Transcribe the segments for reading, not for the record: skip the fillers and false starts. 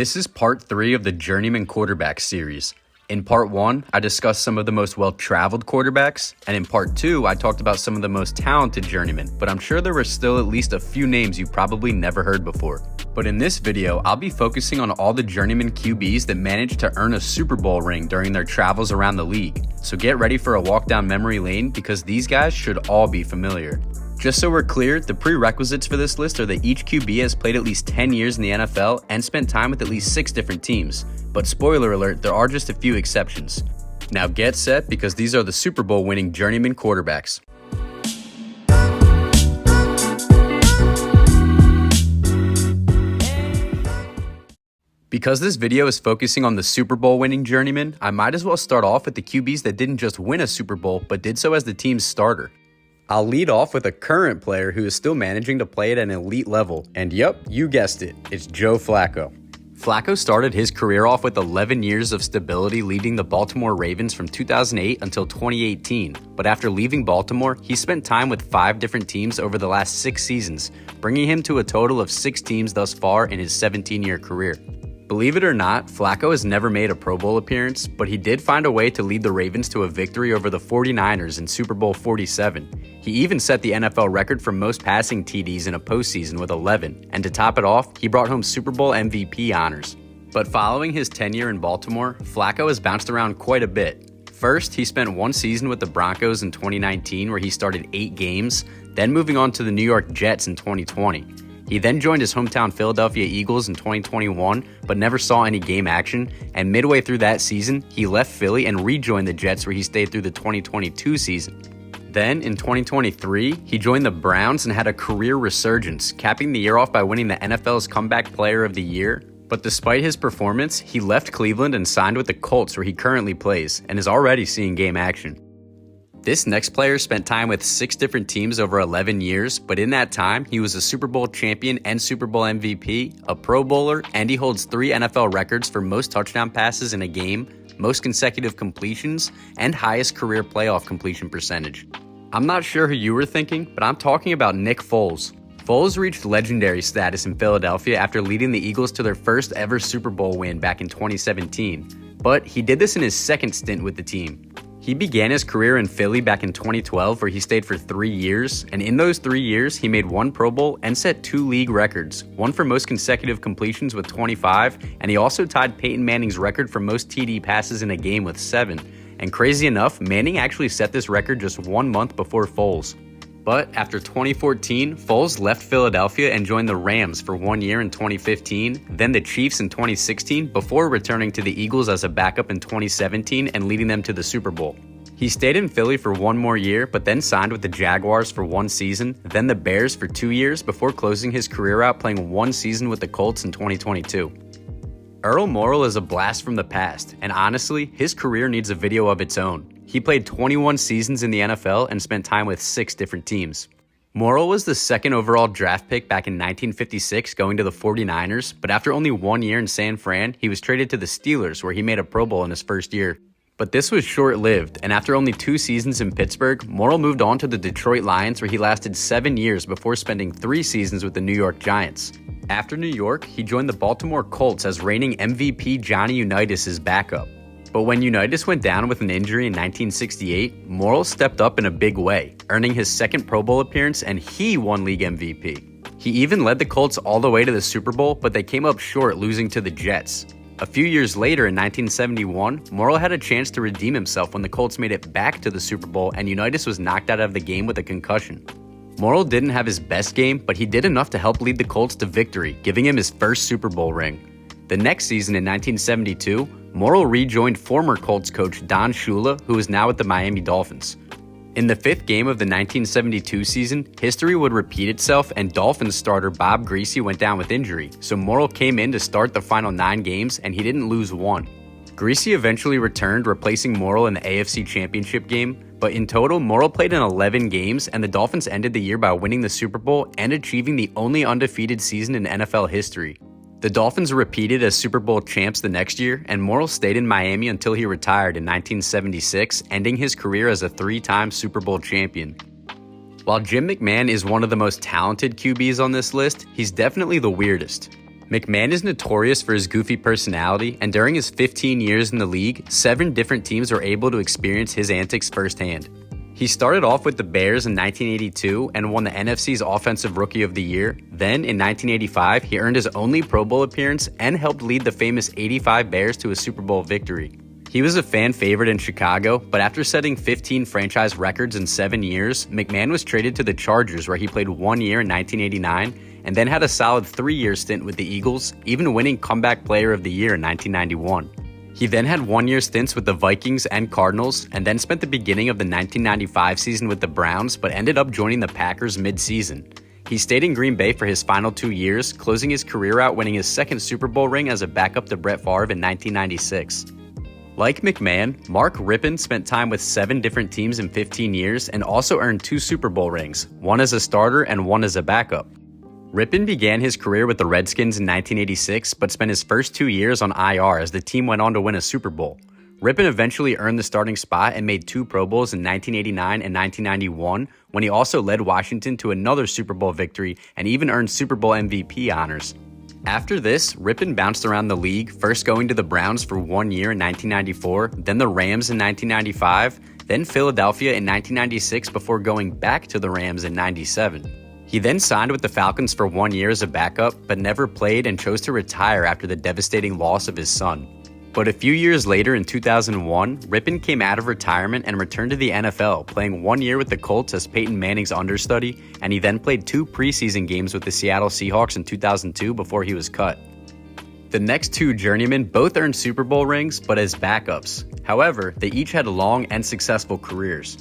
This is part 3 of the Journeyman Quarterback series. In part 1, I discussed some of the most well-traveled quarterbacks, and in part 2, I talked about some of the most talented journeymen, but I'm sure there were still at least a few names you probably never heard before. But in this video, I'll be focusing on all the journeyman QBs that managed to earn a Super Bowl ring during their travels around the league. So get ready for a walk down memory lane because these guys should all be familiar. Just so we're clear, the prerequisites for this list are that each QB has played at least 10 years in the NFL and spent time with at least 6 different teams. But spoiler alert, there are just a few exceptions. Now get set because these are the Super Bowl winning journeyman quarterbacks. Because this video is focusing on the Super Bowl winning journeyman, I might as well start off with the QBs that didn't just win a Super Bowl, but did so as the team's starter. I'll lead off with a current player who is still managing to play at an elite level, and yep, you guessed it, it's Joe Flacco. Flacco started his career off with 11 years of stability leading the Baltimore Ravens from 2008 until 2018, but after leaving Baltimore, he spent time with 5 different teams over the last 6 seasons, bringing him to a total of 6 teams thus far in his 17-year career. Believe it or not, Flacco has never made a Pro Bowl appearance, but he did find a way to lead the Ravens to a victory over the 49ers in Super Bowl 47. He even set the NFL record for most passing TDs in a postseason with 11, and to top it off, he brought home Super Bowl MVP honors. But following his tenure in Baltimore, Flacco has bounced around quite a bit. First, he spent 1 season with the Broncos in 2019 where he started 8 games, then moving on to the New York Jets in 2020. He then joined his hometown Philadelphia Eagles in 2021, but never saw any game action, and midway through that season, he left Philly and rejoined the Jets where he stayed through the 2022 season. Then, in 2023, he joined the Browns and had a career resurgence, capping the year off by winning the NFL's Comeback Player of the Year. But despite his performance, he left Cleveland and signed with the Colts where he currently plays, and is already seeing game action. This next player spent time with 6 different teams over 11 years, but in that time, he was a Super Bowl champion and Super Bowl MVP, a Pro Bowler, and he holds 3 NFL records for most touchdown passes in a game, most consecutive completions, and highest career playoff completion percentage. I'm not sure who you were thinking, but I'm talking about Nick Foles. Foles reached legendary status in Philadelphia after leading the Eagles to their first ever Super Bowl win back in 2017, but he did this in his second stint with the team. He began his career in Philly back in 2012 where he stayed for 3 years, and in those 3 years, he made 1 Pro Bowl and set 2 league records, one for most consecutive completions with 25, and he also tied Peyton Manning's record for most TD passes in a game with 7. And crazy enough, Manning actually set this record just 1 month before Foles. But after 2014, Foles left Philadelphia and joined the Rams for 1 year in 2015, then the Chiefs in 2016, before returning to the Eagles as a backup in 2017 and leading them to the Super Bowl. He stayed in Philly for 1 more year, but then signed with the Jaguars for 1 season, then the Bears for 2 years before closing his career out playing 1 season with the Colts in 2022. Earl Morrall is a blast from the past, and honestly, his career needs a video of its own. He played 21 seasons in the NFL and spent time with 6 different teams. Morrall was the 2nd overall draft pick back in 1956 going to the 49ers, but after only 1 year in San Fran, he was traded to the Steelers where he made a Pro Bowl in his first year. But this was short-lived, and after only 2 seasons in Pittsburgh, Morrall moved on to the Detroit Lions where he lasted 7 years before spending 3 seasons with the New York Giants. After New York, he joined the Baltimore Colts as reigning MVP Johnny Unitas' backup. But when Unitas went down with an injury in 1968, Morrall stepped up in a big way, earning his 2nd Pro Bowl appearance, and he won league MVP. He even led the Colts all the way to the Super Bowl, but they came up short, losing to the Jets. A few years later in 1971, Morrall had a chance to redeem himself when the Colts made it back to the Super Bowl and Unitas was knocked out of the game with a concussion. Morrall didn't have his best game, but he did enough to help lead the Colts to victory, giving him his first Super Bowl ring. The next season in 1972, Morrall rejoined former Colts coach Don Shula, who is now with the Miami Dolphins. In the 5th game of the 1972 season, history would repeat itself and Dolphins starter Bob Griese went down with injury, so Morrall came in to start the final 9 games and he didn't lose 1. Griese eventually returned, replacing Morrall in the AFC Championship game, but in total, Morrall played in 11 games and the Dolphins ended the year by winning the Super Bowl and achieving the only undefeated season in NFL history. The Dolphins repeated as Super Bowl champs the next year, and Morrall stayed in Miami until he retired in 1976, ending his career as a 3-time Super Bowl champion. While Jim McMahon is one of the most talented QBs on this list, he's definitely the weirdest. McMahon is notorious for his goofy personality, and during his 15 years in the league, 7 different teams were able to experience his antics firsthand. He started off with the Bears in 1982 and won the NFC's Offensive Rookie of the Year. Then, in 1985, he earned his only Pro Bowl appearance and helped lead the famous '85 Bears to a Super Bowl victory. He was a fan favorite in Chicago, but after setting 15 franchise records in 7 years, McMahon was traded to the Chargers, where he played 1 year in 1989 and then had a solid 3-year stint with the Eagles, even winning Comeback Player of the Year in 1991. He then had 1-year stints with the Vikings and Cardinals, and then spent the beginning of the 1995 season with the Browns, but ended up joining the Packers mid-season. He stayed in Green Bay for his final 2 years, closing his career out winning his second Super Bowl ring as a backup to Brett Favre in 1996. Like McMahon, Mark Rypien spent time with 7 different teams in 15 years and also earned 2 Super Bowl rings, one as a starter and one as a backup. Rypien began his career with the Redskins in 1986, but spent his first 2 years on IR as the team went on to win a Super Bowl. Rypien eventually earned the starting spot and made 2 Pro Bowls in 1989 and 1991, when he also led Washington to another Super Bowl victory and even earned Super Bowl MVP honors. After this, Rypien bounced around the league, first going to the Browns for 1 year in 1994, then the Rams in 1995, then Philadelphia in 1996 before going back to the Rams in 97. He then signed with the Falcons for 1 year as a backup, but never played and chose to retire after the devastating loss of his son. But a few years later in 2001, Rypien came out of retirement and returned to the NFL, playing 1 year with the Colts as Peyton Manning's understudy, and he then played 2 preseason games with the Seattle Seahawks in 2002 before he was cut. The next 2 journeymen both earned Super Bowl rings, but as backups. However, they each had long and successful careers.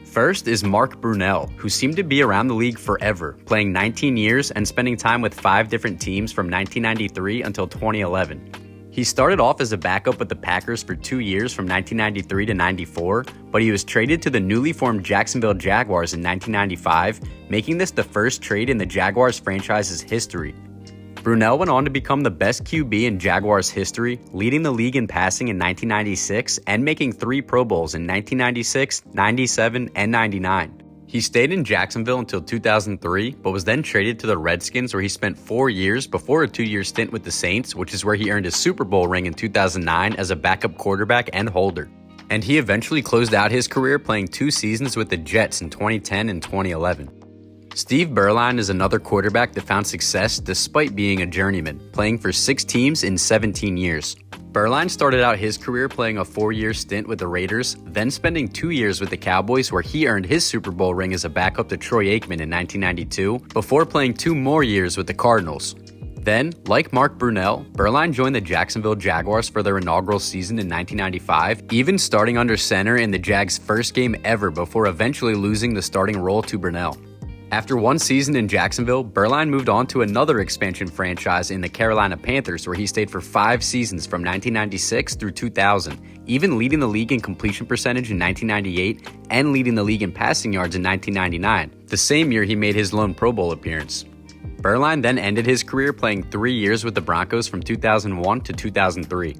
First is Mark Brunell, who seemed to be around the league forever, playing 19 years and spending time with 5 different teams from 1993 until 2011. He started off as a backup with the Packers for 2 years from 1993 to 94, but he was traded to the newly formed Jacksonville Jaguars in 1995, making this the first trade in the Jaguars franchise's history. Brunell went on to become the best QB in Jaguars history, leading the league in passing in 1996 and making 3 Pro Bowls in 1996, 97, and 99. He stayed in Jacksonville until 2003, but was then traded to the Redskins, where he spent 4 years before a 2-year stint with the Saints, which is where he earned his Super Bowl ring in 2009 as a backup quarterback and holder. And he eventually closed out his career playing 2 seasons with the Jets in 2010 and 2011. Steve Berline is another quarterback that found success despite being a journeyman, playing for 6 teams in 17 years. Berline started out his career playing a 4-year stint with the Raiders, then spending 2 years with the Cowboys, where he earned his Super Bowl ring as a backup to Troy Aikman in 1992, before playing 2 more years with the Cardinals. Then, like Mark Brunell, Berline joined the Jacksonville Jaguars for their inaugural season in 1995, even starting under center in the Jags' first game ever before eventually losing the starting role to Brunell. After 1 season in Jacksonville, Berline moved on to another expansion franchise in the Carolina Panthers, where he stayed for 5 seasons from 1996 through 2000, even leading the league in completion percentage in 1998 and leading the league in passing yards in 1999, the same year he made his lone Pro Bowl appearance. Berline then ended his career playing 3 years with the Broncos from 2001 to 2003.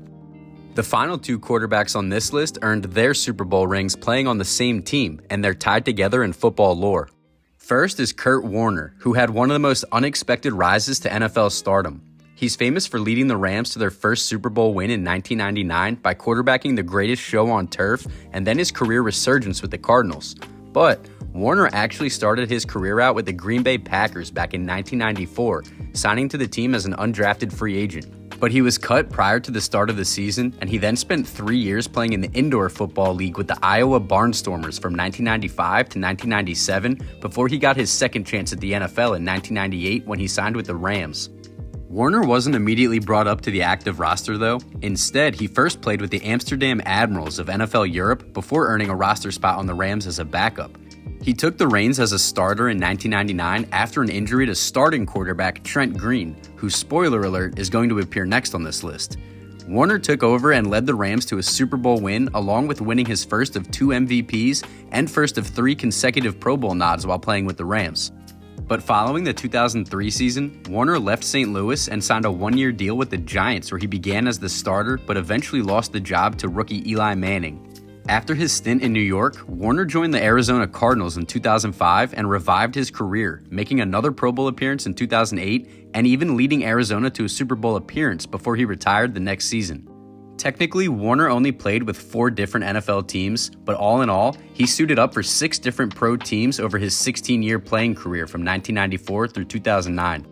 The final 2 quarterbacks on this list earned their Super Bowl rings playing on the same team, and they're tied together in football lore. First is Kurt Warner, who had one of the most unexpected rises to NFL stardom. He's famous for leading the Rams to their first Super Bowl win in 1999 by quarterbacking the greatest show on turf, and then his career resurgence with the Cardinals. But Warner actually started his career out with the Green Bay Packers back in 1994, signing to the team as an undrafted free agent. But he was cut prior to the start of the season, and he then spent 3 years playing in the Indoor Football League with the Iowa Barnstormers from 1995 to 1997 before he got his second chance at the NFL in 1998 when he signed with the Rams. Warner wasn't immediately brought up to the active roster though. Instead, he first played with the Amsterdam Admirals of NFL Europe before earning a roster spot on the Rams as a backup. He took the reins as a starter in 1999 after an injury to starting quarterback Trent Green, who, spoiler alert, is going to appear next on this list. Warner took over and led the Rams to a Super Bowl win, along with winning his first of 2 MVPs and first of 3 consecutive Pro Bowl nods while playing with the Rams. But following the 2003 season, Warner left St. Louis and signed a 1-year deal with the Giants, where he began as the starter but eventually lost the job to rookie Eli Manning. After his stint in New York, Warner joined the Arizona Cardinals in 2005 and revived his career, making another Pro Bowl appearance in 2008 and even leading Arizona to a Super Bowl appearance before he retired the next season. Technically, Warner only played with 4 different NFL teams, but all in all, he suited up for 6 different pro teams over his 16-year playing career from 1994 through 2009.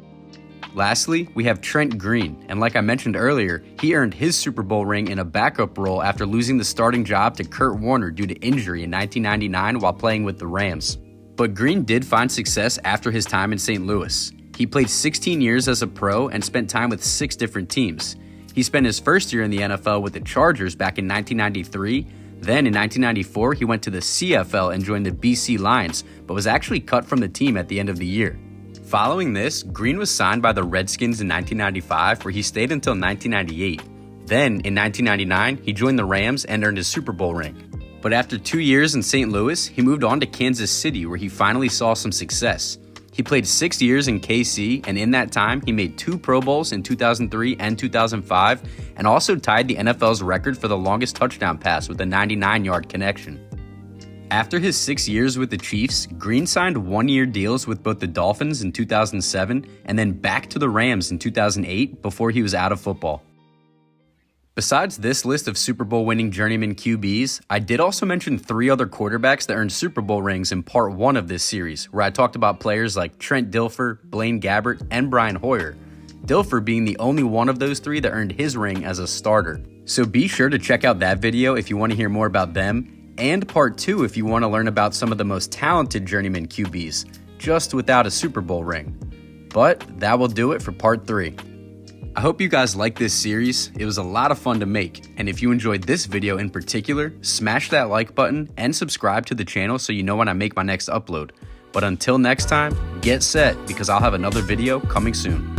Lastly, we have Trent Green, and like I mentioned earlier, he earned his Super Bowl ring in a backup role after losing the starting job to Kurt Warner due to injury in 1999 while playing with the Rams. But Green did find success after his time in St. Louis. He played 16 years as a pro and spent time with 6 different teams. He spent his first year in the NFL with the Chargers back in 1993. Then in 1994, he went to the CFL and joined the BC Lions, but was actually cut from the team at the end of the year. Following this, Green was signed by the Redskins in 1995, where he stayed until 1998. Then, in 1999, he joined the Rams and earned his Super Bowl ring. But after 2 years in St. Louis, he moved on to Kansas City, where he finally saw some success. He played 6 years in KC, and in that time, he made 2 Pro Bowls in 2003 and 2005, and also tied the NFL's record for the longest touchdown pass with a 99-yard connection. After his 6 years with the Chiefs, Green signed 1-year deals with both the Dolphins in 2007 and then back to the Rams in 2008 before he was out of football. Besides this list of Super Bowl winning journeyman QBs, I did also mention 3 other quarterbacks that earned Super Bowl rings in part 1 of this series, where I talked about players like Trent Dilfer, Blaine Gabbert, and Brian Hoyer. Dilfer being the only one of those 3 that earned his ring as a starter. So be sure to check out that video if you want to hear more about them, and part 2 if you want to learn about some of the most talented journeyman QBs, just without a Super Bowl ring. But that will do it for part 3. I hope you guys like this series. It was a lot of fun to make, and if you enjoyed this video in particular, smash that like button and subscribe to the channel so you know when I make my next upload. But until next time, get set because I'll have another video coming soon.